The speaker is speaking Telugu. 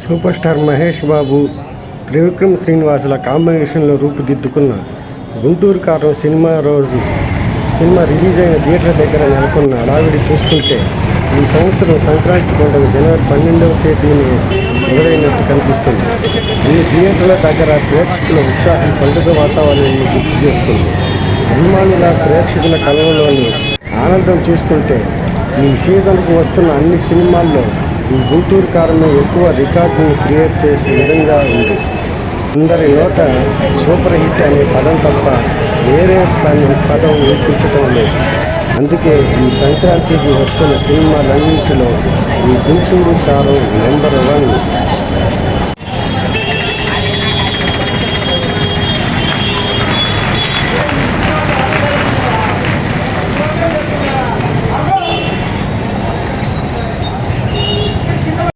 సూపర్ స్టార్ మహేష్ బాబు, త్రివిక్రమ్ శ్రీనివాసుల కాంబినేషన్లో రూపుదిద్దుకున్న గుంటూరు కారం సినిమా రిలీజ్ అయిన థియేటర్ దగ్గర నెలకొన్న హడావిడి చూస్తుంటే ఈ సంవత్సరం సంక్రాంతి పండుగ జనవరి 12వ తేదీని మొదలైనట్టు కనిపిస్తుంది. ఈ థియేటర్ల దగ్గర ప్రేక్షకుల ఉత్సాహం పండుగ వాతావరణాన్ని గుర్తు చేస్తుంది. అభిమానుల ప్రేక్షకుల కళలోని ఆనందం చూస్తుంటే ఈ సీజన్కు వస్తున్న అన్ని సినిమాల్లో ఈ గుంటూరు కారమే ఎక్కువ రికార్డును క్రియేట్ చేసే విధంగా ఉంది. అందరి నోట సూపర్ హిట్ అనే పదం తప్ప వేరే పదం వినిపించటం లేదు. అందుకే ఈ సంక్రాంతికి వస్తున్న సినిమాలన్నింటిలో ఈ గుంటూరు కారం నెంబర్ 1.